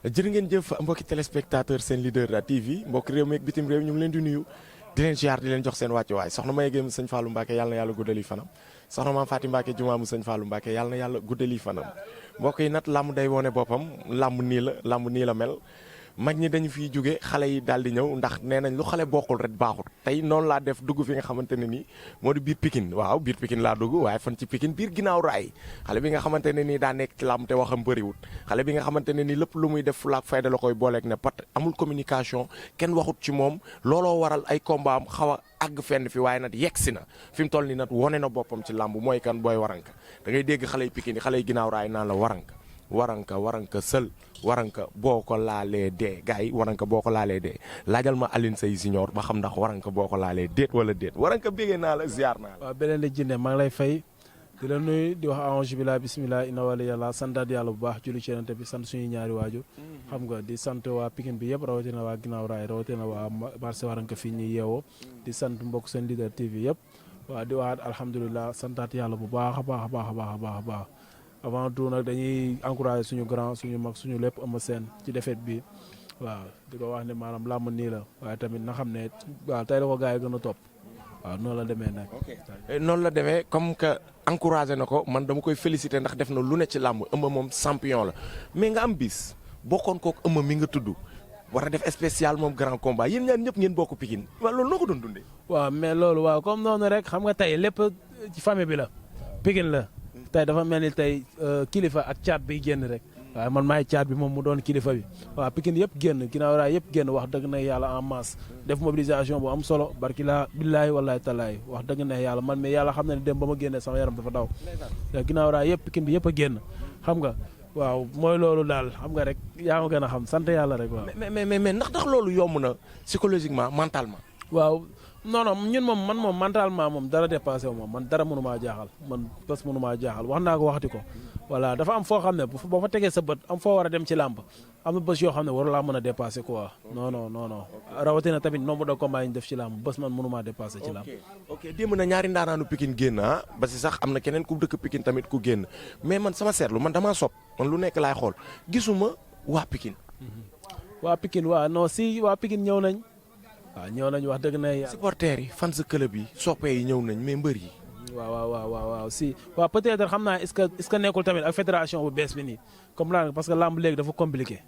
jërë ngeen jëf mbokki téléspectateur seen leader TV mbokki réew mi ak bitim réew ñu ngi leen di nuyu di leen ziar di leen jox seen wàccuwaay soxna May Gueye mu sëñ Fallou Mbacke yàlla na yàlla guddali fanam soxna Maam Fatim Mbacke Juma mu sëñ Fallou Mbacke yàlla na yàlla guddali fanam mbokk yi nag làmb day wone boppam làmb nii la mel mag ñi dañu fiy jóge xale yi daal di ñëw ndax nee nañ lu xale bokkul rek baaxul tey noonu laa def dugg fi nga xamante ne nii moo di biir Pikine waaw biir Pikine laa dugg waaye fan ci Pikine biir ginnaaw raay xale bi nga xamante ne nii daa nekk ci làmb te waxam bëriwut xale bi nga xamante ne nii lépp lu muy def fulaak fayda la koy booleeg ne pat amul communication kenn waxut ci moom looloo waral ay combat am xaw a àgg fenn fi waaye nag yegg si na fi mu toll nii nag wone na boppam ci làmb mooy kan booy waranka da ngay dégg xale yi Pikine yi xale yi ginnaaw raay naan la waranka sël waranka boo ko laalee dee gars yi waranka boo ko laalee dee laajal ma Alioune Seye Junior ba xam ndax waranka boo ko laalee déet wala déet waranka bégee naa la ziar naa la. waaw beneen la jinne maa ngi lay fay di la nuyu di wax a'uuzu billaahi bismillah inna wali yàlla santaat yàlla bu baax julli ci Yonent bi sant suñuy ñaari waajur xam nga di sant waa Pikine bi yëpp rawatina waa ginnaaw raay rawatina waa marché waranka fii ñuy yeewoo di sant mbokk seen leader TV yëpp waaw di waxaat alhamdulilah santaat yàlla bu baax a baax avant tout nag dañuy encouragé suñu grand suñu mag suñu lépp Eumeu Sène ci défaite bi waaw di ko wax ne maanaam làmb nii la waaye tamit na xam ne waaw tey la ko gars yi gën a topp waaw noonu la demee nag. noonu la demee comme que encouragé na ko man dama koy félicité ndax def na lu ne ci làmb Eumeu moom champion la mais nga am bis bokkoon kook Eumeu mi nga tudd war a def spécial moom grand combat yéen ñaar ñëpp ngeen bokk Pikine waaw loolu noo ko doon dundee. waaw mais loolu waaw comme noonu rek xam nga tey lépp ci famille bi la Pikine la. tey dafa mel ni tey kilifa ak caat bi génn rek waaye man maay caat bi moom mu doon kilifa bi waaw Pikine yëpp génn ginnaaw raay yëpp génn wax dëgg na yàlla en masse def mobilisation bu am solo barki laa billaahi wallaahi talaay wax dëgg na yàlla man mais yàlla xam na ne dem ba ma génnee sama yaram dafa daw ginnaaw raay yëpp Pikine bi yëpp a génn xam nga waaw mooy loolu daal xam nga rek yaa ma gën a xam sant yàlla rek waaw. mais ndax loolu yomb na psychologiquement mentalement. waaw non ñun moom mentalement moom dara dépassé wu ma man dara mënumaa jaaxal man bés mënumaa jaaxal wax naa ko waxati ko voilà dafa am foo xam ne boo fa tegee sa bët am foo war a dem ci làmb am na bés yoo xam ne waru laa mën a dépassé quoi non rawatina tamit nombre de combats yi ñu def ci làmb bés man mënumaa dépassé ci làmb. ok démb na ñaari ndaanaanu Pikine génn ba si sax am na keneen ku dëkk Pikine tamit ku génn mais man sama seetlu man damaa sopp man lu nekk laay xool gisuma waa Pikine. waa Pikine waa non si waa Pikine ñëw nañ. waaw ñëw nañu wax dëgg na supporters yi fans club yi soppe yi ñëw nañ mais mbër yi. waaw si waaw peut-être xam naa est-ce que nekkul tamit ak fédération bu bees bi nii comme là parce que làmb léegi dafa compliqué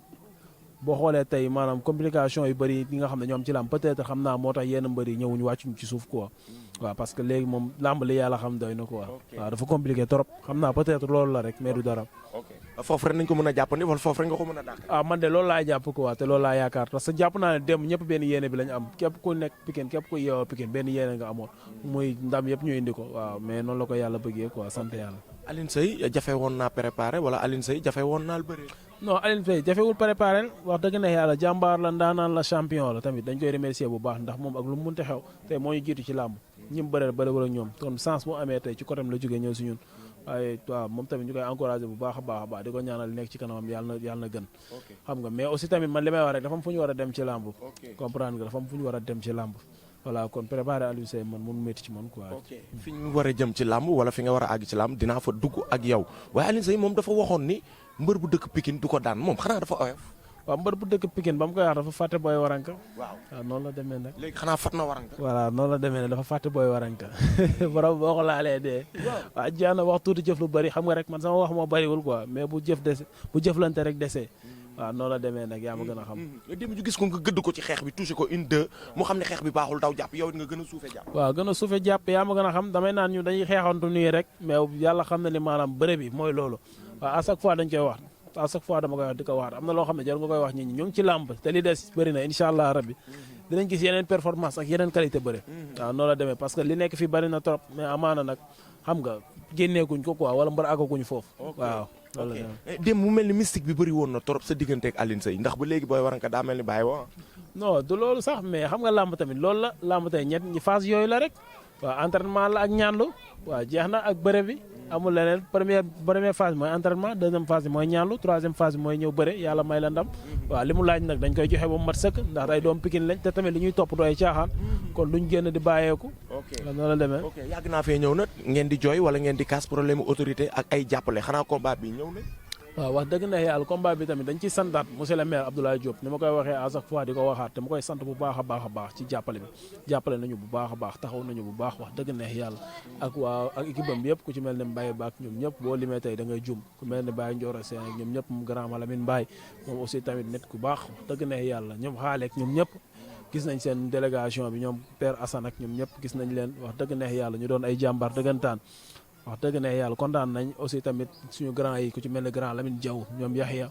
boo xoolee tey maanaam complication yu bëri yi nga xam ne ñoom ci làmb peut-être xam naa moo tax yenn mbër yi ñëwuñu wàccuñu ci suuf quoi waaw parce que léegi moom làmb li yàlla xam doy na quoi waaw dafa compliqué trop xam naa peut-être loolu la rek mais du dara. foofu rek nañ ko mën a jàppandi wala foofu rek nga ko mën a dàq. man de loolu laay jàpp quoi te loolu laa yaakaar parce que jàpp naa ne dem ñëpp benn yéene bi lañu am képp ku nekk Pikine képp ku yeewoo Pikine benn yéene nga amoon muy ndam yëpp ñu indi ko waaw mais noonu la ko yàlla bëggee quoi sant yàlla. Alioune Seye jafe woon naa préparé wala Alioune Seye jafe woon naa bëri. non Alioune Seye jafewul préparé wax dëgg ne yàlla jàmbaar la ndaanaan la champion la tamit dañ koy remercier bu baax ndax moom ak lu mu mënti xew tey moo ñu jiitu ci làmb ñi mu bëre ak ñoom kon sens bu amee tey ci côté la jógee ñëw si ñun waaye waaw moom tamit ñu koy encouragé bu baax a baax di ko ñaanal nekk ci kanamam yàlla na gën xam nga mais aussi tamit man li may wax rek dafa am fu ñu war a dem ci làmb comprendre nga dafa am fu ñu war a dem ci làmb voilà kon préparé Alioune Seye man mun métti ci man quoi. fi ñu war a jëm ci làmb wala fi nga war a àgg ci làmb dinaa fa dugg ak yow waaye Alioune Seye moom dafa waxoon ni mbër bu dëkk Pikine du ko daan moom xanaa dafa oyof. waaw mbër bu dëkk Pikine ba mu koy wax dafa fàtte booy waranka. waaw noonu la demee nag. léegi xanaa fat na waranka. voilà noonu la demee nag dafa fàtte booy waranka borom boo ko laalee dee. waaw jaana wax tuuti jëf lu bëri xam nga rek man sama wax moo bëriwul quoi mais bu jëflante rek desee waaw noonu la demee nag yaa ma gën a xam. démb ñu gis ko nga gëdd ko ci xeex bi touché ko une deux mu xam ne xeex bi baaxul daw jàpp yow it nga gën a suufe jàpp. waaw gën a suufe jàpp yaa ma gën a xam damay naan ñu dañuy xeexantu nii rek mais yàlla xam na ni maanaam bëre bi mooy loolu waaw à chaque fois dañ koy wax à chaque fois dama koy wax di ko wax am na loo xam ne jar nga koy wax nit ñi ñoo ngi ci làmb te li des bëri na incha allah rabbi dinañ gis yeneen performance ak yeneen qualité bëre waaw noonu la demee parce que li nekk fi bëri na trop mais amaana nag xam nga génneekuñ ko quoi wala mbër àggaguñ foofu waaw démb mu mel ni mystique bi bëri woon na trop sa diggante ak Alioune Seye ndax ba léegi booy waranka daa mel ni bàyyi woo non du loolu sax mais xam nga làmb tamit loolu la làmb tey ñi phase yooyu la rek waaw entraînement la ak ñaanlu waaw jeex na ak bëre bi amul leneen première phase bi mooy entraînement deuxième phase bi mooy ñaanlu troisième phase bi mooy ñëw bëre yàlla may la ndam waaw li mu laaj nag dañ koy joxe ba mu mat sëkk ndax ay doom Pikine lañ te tamit li ñuy topp doo ay caaxaan kon duñ génn di bàyyeeku noonu la demee yàgg naa fee ñëw nag ngeen di jooy wala ngeen di casse problème autorité ak ay jàppale xanaa combat bi ñëw na waaw wax dëgg neex yàlla combat bi tamit dañ ciy santaat monsieur le maire Abdoulaye Diop ni ma koy waxee à chaque fois di ko waxaat te ma koy sant bu baax a baax ci jàppale bi jàppale nañu bu baax a baax taxaw nañu bu baax wax dëgg neex yàlla ak waa ak équipe am yëpp ku ci mel ne Mbaye Baak ñoom ñëpp boo limee tey da ngay jum ku mel ne Baye Ndioro Sène ak ñoom ñëpp mu grand Malamine Mbaye moom aussi tamit nit ku baax wax dëgg neex yàlla ñoom xaaleek ñoom ñëpp gis nañ seen délégation bi ñoom Père Assane ak ñoom ñëpp gis nañ leen wax dëgg neex yàlla ñu doon ay jàmbaar dëggantaan wax dëgg ne yàlla kontaan nañ aussi tamit suñu grand yi ku ci mel ne grand Lamine Diaw ñoom Yaxya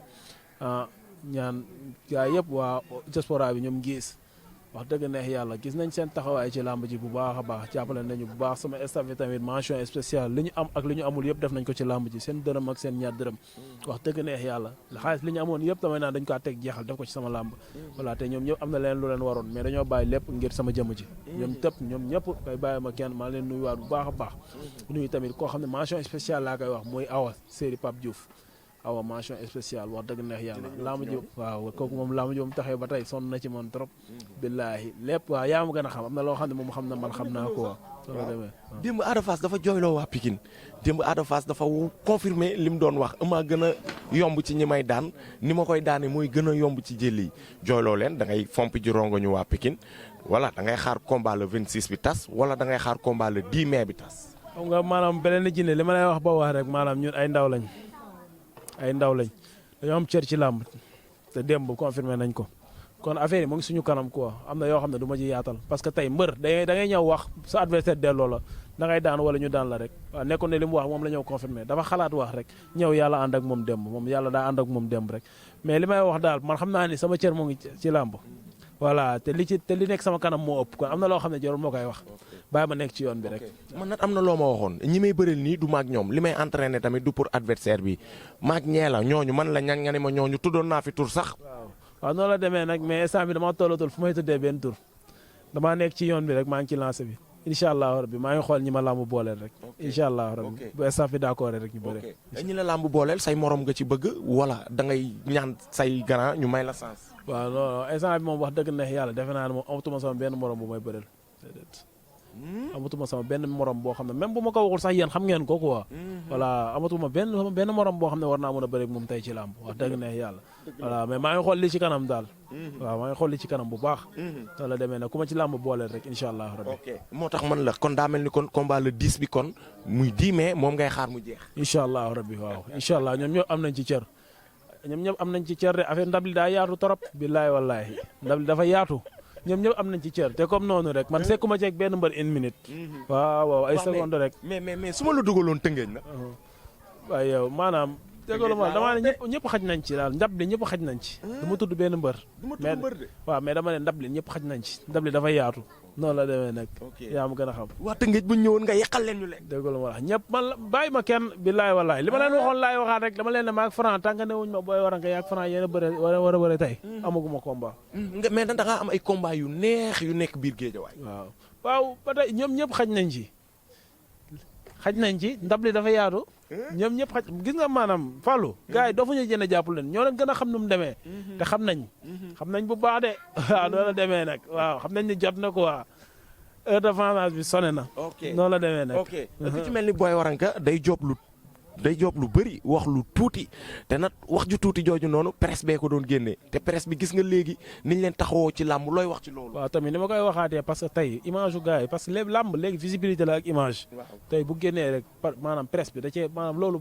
ñaan gaa yëpp waa diaspora bi ñoom gis wax dëgg neex yàlla gis nañ seen taxawaay ci làmb ji bu baax a baax jàppale nañu bu baax sama staff yi tamit mention spéciale li ñu am ak li ñu amul yëpp def nañ ko ci làmb ji seen dërëm ak seen ñaar dërëm wax dëgg neex yàlla xaalis li ñu amoon yëpp damay naan dañ ko teg jeexal def ko ci sama làmb voilà te ñoom ñëpp am na leen lu leen waroon mais dañoo bàyyi lépp ngir sama jëmm ji ñoom ñëpp koy bàyyi ma kenn maa leen nuyuwaat bu baax a baax nuyu tamit koo xam ne mention spéciale laa koy wax mooy Awa Séri Pape Diouf Awa mention spéciale wax dëgg neex yàlla làmb ji waaw kooku moom làmb ji moom taxee ba tey sonn na ci man trop billaahi lépp waaw yaa ma gën a xam am na loo xam ne moom xam na man xam naa ko waaw demee démb Ada Fass dafa jooyloo waa Pikine démb Ada Fass dafa confirmer li mu doon wax maa gën a yomb ci ñi may daan ni ma koy daane mooy gën a yomb ci jël yi jooyloo leen da ngay fomp ji rongoñu waa Pikine wala da ngay xaar combat le 26 bi tas wala da ngay xaar combat le 10 mai bi tas. xam nga maanaam beneen jinne li ma lay wax ba wax rek maanaam ñun ay ndaw lañ dañoo am cër ci làmb te démb confirmé nañ ko kon affaire yi mu ngi suñu kanam quoi am na yoo xam ne du ma ci yaatal parce que tey mbër da ngay ñëw wax sa adversaire delloo la da ngay daan wala ñu daan la rek waaw nekkoon ne li mu wax moom la ñëw confirmé dafa xalaat wax rek ñëw yàlla ànd ak moom démb moom yàlla daa ànd ak moom démb rek mais li may wax daal man xam naa ni sama cër mu ngi ci làmb voilà te li nekk sama kanam moo ëpp kon am na loo xam ne jarul moo koy wax bàyyi ma nekk ci yoon bi rek. man nag am na loo ma waxoon ñi may bëreel nii du maag ñoom li may entraîné tamit du pour adversaire bi maag ñee la ñooñu man la ñan nga ne ma ñooñu tuddoon naa fi tur sax. waaw noonu la demee nag mais instant bi damaa tollatul fu may tuddee benn tur damaa nekk ci yoon bi rek maa ngi ci lancé bi incha allah rabbi maa ngi xool ñi ma làmb booleel rek. incha allah rabbi bu instant bi d'accord rek ñu bëre. ñi la làmb booleel say morom nga ci bëgg wala da ngay ñaan say grand ñu may la sens. waaw non instant bi moom wax dëgg neex yàlla defe naa ne moom amatuma sama benn morom bu may bëreel amatuma sama benn morom boo xam ne même bu ma ko waxul sax yéen xam ngeen ko quoi. voilà amatuma benn morom boo xam ne war naa mën a bëri moom tey ci làmb wax dëgg neex yàlla. voilà mais maa ngi xool li ci kanam daal. waaw maa ngi xool li ci kanam bu baax. noonu la demee nag ku ma ci làmb booleel rek incha allah rabbi. ok moo tax man la kon daa mel ni kon combat le 10 bi kon muy 10 mai moom ngay xaar mu jeex. incha allah rabbi waaw incha allah ñoom ñëpp am nañ ci cër. ñoom ñëpp am nañ ci cër de affaire ndab li daa yaatu trop. billaay wallaay ndab li dafa yaatu. ñoom ñëpp am nañ ci cër te comme noonu rek man sekkuma ceeg benn mbër une minute. waaw ay seconde rek. mais su ma la dugaloon tëngeeñ na. waaye yow maanaam. déggoo ma damaa ne ñëpp xaj nañ ci daal ndab li ñëpp xaj nañ ci. du ma tudd benn mbër. waaw mais dama ne ndab li ñëpp xaj nañ ci ndab li dafa yaatu. noonu la demee nag. yaa ma gën a xam. waa tëngeej bu ñu ñëwoon nga yeqal leen ñu leen. déggoo ma wax ñëpp man la bàyyi ma kenn billaay wallaay li ma leen waxoon laay waxaat rek dama leen ne maag Franc tànga ne wuñ ma booy war a nga yaag Franc yéen a bëre war a bëre tey. amaguma combat. mais da ngaa am ay combat yu neex yu nekk biir Géejawaay. waaw ba tey ñoom ñëpp xaj nañ ci ndab li dafa yaatu. ñoom ñëpp xaj gis nga maanaam Fallou. gars yi doo fa ñu jënd jàpp leen ñoo leen gën a xam nu mu demee. te xam nañ bu baax de. waaw noonu la demee nag waaw xam nañ ni jot na quoi heure de vendage bi sonné na. noonu la demee nag. ok ku ci mel ni Boy Waranka day job lu bëri wax lu tuuti te nag wax ju tuuti jooju noonu presse bee ko doon génnee te presse bi gis nga léegi niñ leen taxawoo ci làmb looy wax ci loolu. waaw tamit ni ma koy waxaatee parce que tey image yu gars yi parce que léegi làmb léegi visibilité la ak image. tey bu génnee rek maanaam presse bi da cee maanaam loolu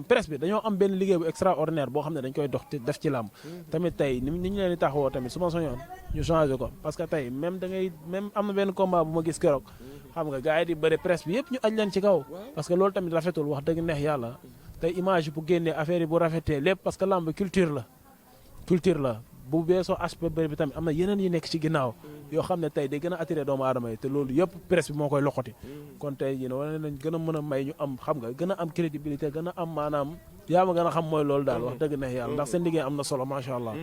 presse bi dañoo am benn liggéey bu extraordinaire boo xam ne dañ koy dox def ci làmb. tamit tey ni ñu leen di taxawoo tamit su ma soñoon ñu changé ko parce que tey même am na benn combat bu ma gis keroog. xam nga gars yi di bëre presse bi yëpp ñu aj leen ci kaw parce que loolu tamit rafetul wax dëgg neex yàlla tey image bu génnee affaire yi bu rafetee lépp parce que lamb culture la bu beesoo aspect bëri bi tamit am na yeneen yu nekk ci ginnaaw yoo xam ne tey day gën a attiré doomu aadama yi te loolu yëpp presse bi moo koy loxoti kon tey yéen wane nañ gën a mën a may ñu am xam nga gën a am crédibilité gën a am maanaam yaa ma gën a xam mooy loolu daal wax dëgg neex yàlla ndax seen liggéey am na solo macha allah.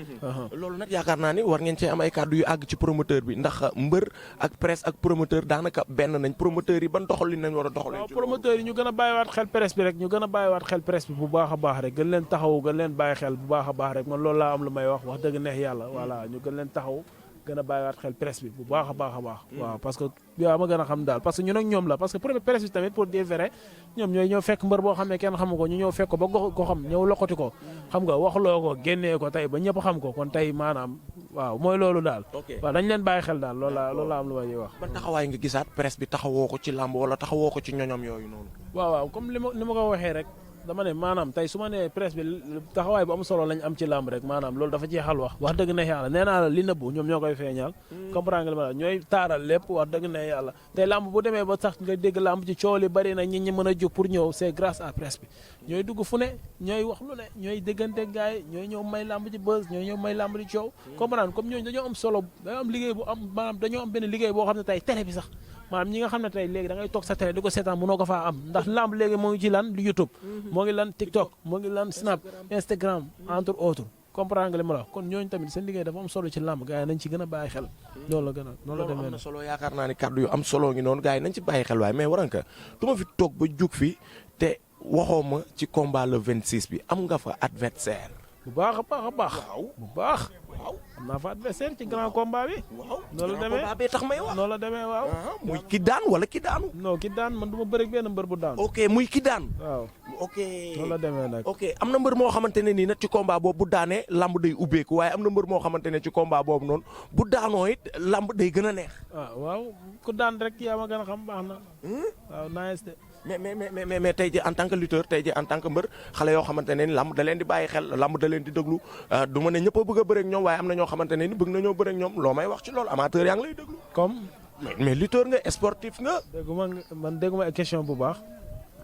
loolu nag yaakaar naa ni war ngeen cee am ay kàddu yu àgg ci promoteur bi ndax mbër ak presse ak promoteur daanaka benn nañ promoteur yi ban doxalin nañ war a doxalee. waaw promoteur yi ñu gën a bàyyiwaat xel presse bi rek ñu gën a bàyyiwaat xel presse bi bu baax a baax rek gën leen taxaw gën leen bàyyi xel bu baax a baax rek man loolu laa am lu may wax dëgg neex yàlla voilà ñu gën leen taxaw gën a bàyyiwaat xel presse bi bu baax a baax a baax. waaw parce que yaa ma gën a xam daal parce que ñun ak ñoom la parce que premier presse bi tamit pour dire vrai ñoom ñooy ñëw fekk mbër boo xam ne kenn xamu ko ñu ñëw fekk ko ba ko xam ñëw lokkati ko xam nga waxloo ko génnee ko tey ba ñëpp xam ko kon tey maanaam waaw mooy loolu daal. waaw dañ leen bàyyi xel daal loolu la am lu may wax. ban taxawaay nga gisaat presse bi taxawoo ko ci làmb wala taxawoo ko ci ñoñom yooyu noonu. waaw comme ni ma ko waxee rek. dama ne maanaam tey su ma nee presse bi taxawaay bu am solo lañ am ci làmb rek maanaam loolu dafa jeexal wax dëgg ne yàlla nee naa la li nëbbu ñoom ñoo koy feeñal comprendre nga li ma la ñooy taaral lépp wax dëgg ne yàlla tey làmb bu demee ba sax nga dégg làmb ci coow li bari na nit ñi mën a jóg pour ñëw c'est grâce à presse bi ñooy dugg fu ne ñooy wax lu ne ñooy déggante gars yi ñooy ñëw may làmb ci buzz ñooy ñëw may làmb ci coow comprendre comme ñooñu dañoo am solo dañoo am liggéey bu am maanaam dañoo am benn liggéey boo xam ne tey télé bi sax maanaam ñi nga xam ne tey léegi da ngay toog sa télé di ko seetaan mënoo ko faa am ndax lamb léegi moo ngi ci lan YouTube moo ngi lan TikTok moo ngi lan Snap Instagram entre autres comprendre nga li ma la kon ñooñu tamit seen liggéey dafa am solo ci lamb gars yi nañ ci gën a bàyyi xel loolu la gën a noonu la demee am na solo yaakaar naa ni kàddu yu am solo ngi noonu gars yi nañ ci bàyyi xel waaye mais Waranka du ma fi toog ba jug fi te waxoo ma ci combat le 26 bi am nga fa adversaire bu baax a baax a baax bu baax waaw am naa fa adversaire ci grand combat bi waaw noonu la demee combat bi tax may wax noonu la demee waaw muy ki daan wala ki daanu non ki daan man du ma bëri benn mbër bu daan ok muy ki daan waaw ok noonu la demee nag ok am na mbër moo xamante ne nii nag ci combat boobu bu daanee lamb day ubbeeku waaye am na mbër moo xamante ne ci combat boobu noonu bu daanoo it lamb day gën a neex waaw ku daan rek yaa ma gën a xam baax na waaw nice de mais tey ji en tant que lutteur tey ji en tant que mbër xale yoo xamante ne ni lamb da leen di bàyyi xel lamb da leen di déglu du ma ne ñëpp a bëgg a bëre ak ñoom waaye am na ñoo xamante ne ni bëgg nañoo bëre ak ñoom loo may wax ci loolu amateur yaa ngi lay déglu comme mais lutteur nga sportif nga dégguma question bu baax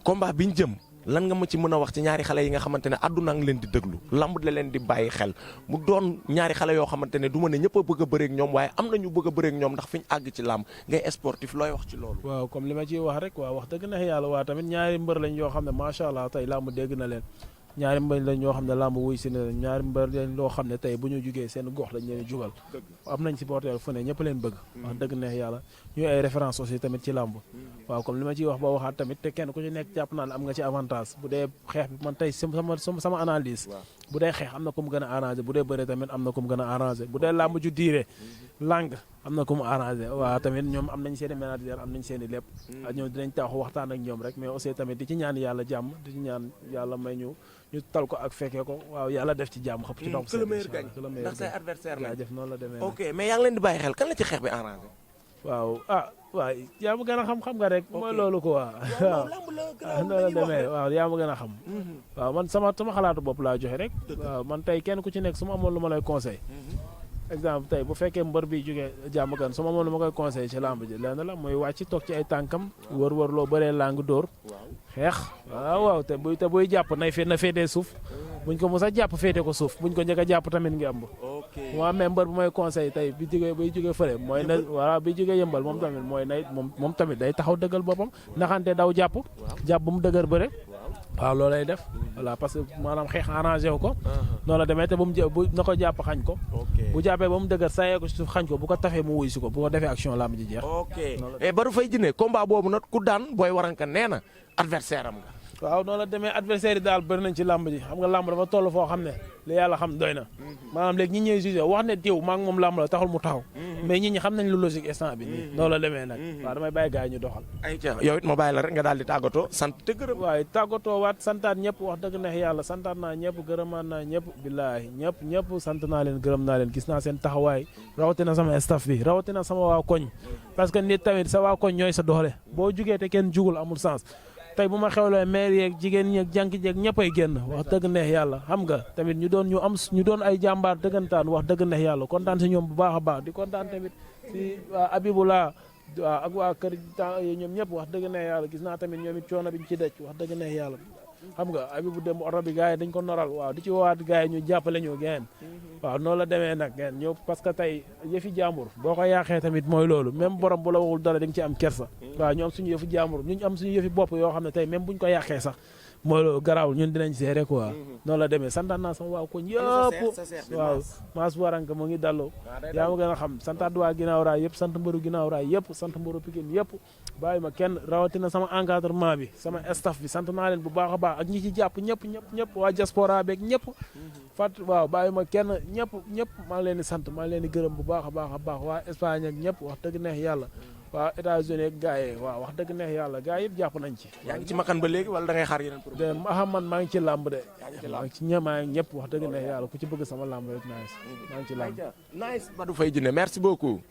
combat bi ñu jëm lan nga ma ci mën a wax ci ñaari xale yi nga xamante ne àdduna ngi leen di déglu lamb da leen di bàyyi xel mu doon ñaari xale yoo xamante ne du ma ne ñëpp a bëgg a bëre ak ñoom waaye am na ñu bëgg a bëre ak ñoom ndax fi ñu àgg ci lamb ngay sportif looy wax ci loolu waaw comme li ma ciy wax rek waaw wax dëgg na yàlla waa tamit ñaari mbër lañ yoo xam ne macha allah tey lamb dégg na leen ñaari mbër lañ yoo xam ne lamb wuy si ne leen ñaari mbër lañ loo xam ne tey bu ñu jugee seen gox dañ leen jugal am nañ supporter fu ne ñëpp leen bëgg wax dëgg neex yàlla ñuy ay référence aussi tamit ci lamb waaw comme li ma ciy wax ba waxaat tamit te kenn ku ci nekk jàpp naa ne am nga ci avantage bu dee xeex bi man tey sama analyse bu dee xeex am na ku mu gën a arrangé bu dee bëre tamit am na ku mu gën a arrangé bu dee lamb ju diire lang am na ku mu arrangé waaw tamit ñoom am nañ seen i manager am nañ seen i lépp ak ñoom dinañ taxu waxtaan ak ñoom rek mais aussi tamit di ci ñaan yàlla jàmm di ci ñaan yàlla may ñu tal ko ak fekkee ko waaw yàlla def ci jàmm xëpp ci ndox que le meilleur gagne ndax say adversaire la jëf noonu la demee ok mais yaa ngi leen di bàyyi xel kan la ci xeex bi arrangé waaw waaw yaa ma gën a xam nga rek mooy loolu ko waaw noonu la demee waaw yaa ma gën a xam waaw man sama xalaatu bopp laa joxe rek waaw man tey kenn ku ci nekk su ma amoon lu ma lay conseil exemple tey bu fekkee mbër bi jógee jàmm gan su ma amoon lu ma koy conseil ci lamb ji lenn la mooy wàcc toog ci ay tànkam wër loo bëree lang dóor xeex waaw te buy jàpp na féetee suuf buñ ko mos a jàpp féete ko suuf buñ ko njëkk a jàpp tamit ngi ëmb moo amee mbër bu may conseil tey buy jógee fële mooy na voilà bi jógee yëmbal moom tamit mooy nay moom tamit day taxaw dëggal boppam naxante daw jàpp bu mu dëgër bëre waaw loolu lay def voilà parce que maanaam xeex arrangé wu ko noonu la demee te bu na ko jàpp xañ ko bu jàppee ba mu dëgër sayee ko ci suuf xañ ko bu ko tafee mu wuy si ko bu ko defee action lamb ji jeex Badou Faye Djiné combat boobu nag ku daan Boy Waranka nee na adversaire am nga waaw noonu la demee adversaire yi daal bëri nañ ci lamb ji xam nga lamb dafa toll foo xam ne li yàlla xam doy na maanaam léegi ñi ñëw jugé wax ne diw maa ngi moom lamb la taxul mu taxaw mais ñi xam nañ lu logique instant bi nii noonu la demee nag waaw damay bàyyi gars yi ñu doxal yow it ma bàyyi la rek nga daal di tàggatoo sant te gërëm waaye tàggatoo waat santaat ñëpp wax dëgg neex yàlla santaat naa ñëpp gërëmaat naa ñëpp billaahi ñëpp sant naa leen gërëm naa leen gis naa seen taxawaay rawatina sama staff bi rawatina sama waa koñ parce que nit tamit sa waa koñ ñooy sa doole boo jugee te kenn jugul amul sens tey bu ma xewlee maire yeeg jigéen ñeeg jànk jeeg ñëppay génn wax dëgg neex yàlla xam nga tamit ñu doon ay jàmbaar dëggantaan wax dëgg neex yàlla kontaan si ñoom bu baax a baax di kontaan tamit si waa Abibulaa waaw ak waa kër ñoom ñëpp wax dëgg neex yàlla gis naa tamit ñoom it coono biñ ci dëj wax dëgg neex yàlla xam nga Abibu dem oto bi gars yi dañ ko noral waaw di ci woowaat gars yi ñu jàppale ñu geen waaw noonu la demee nag geen ñëw parce que tey yëfi jàmbur boo ko yàqee tamit mooy loolu même borom bu la waxul dara da nga ci am kersa waaw ñu am suñu yëfi jàmbur ñu am suñu yëfi bopp yoo xam ne tey même buñ ko yàqee sax mooy loolu garaawul ñun dinañ gérer quoi. noonu la demee santaat naa sama waa koñ yëpp. waaw Maas Waranka mu ngi dalloo. yaa ma gën a xam santaat waa ginnaaw raay yëpp sant mbëru ginnaaw raay yëpp sant mbëru Pikine yëpp. bàyyi ma kenn rawatina sama encadrement bi sama staff bi sant naa leen bu baax a baax ak ñi ci jàpp ñëpp waa diaspora beeg ñëpp. waaw bàyyi ma kenn ñëpp maa ngi leen di sant maa ngi leen di gërëm bu baax a baax waa Espagne ak ñëpp wax dëgg neex yàlla. waaw États-Unis ak gars yi waaw wax dëgg neex yàlla gars yëpp jàpp nañ ci. yaa ngi ci makan ba léegi wala da ngay xaar yeneen de man maa ngi ci làmb de. maa ngi ci ñëpp wax dëgg neex yàlla ku ci bëgg sama làmb rek maa ngi ci làmb. nice Badou Faye Djiné merci beaucoup.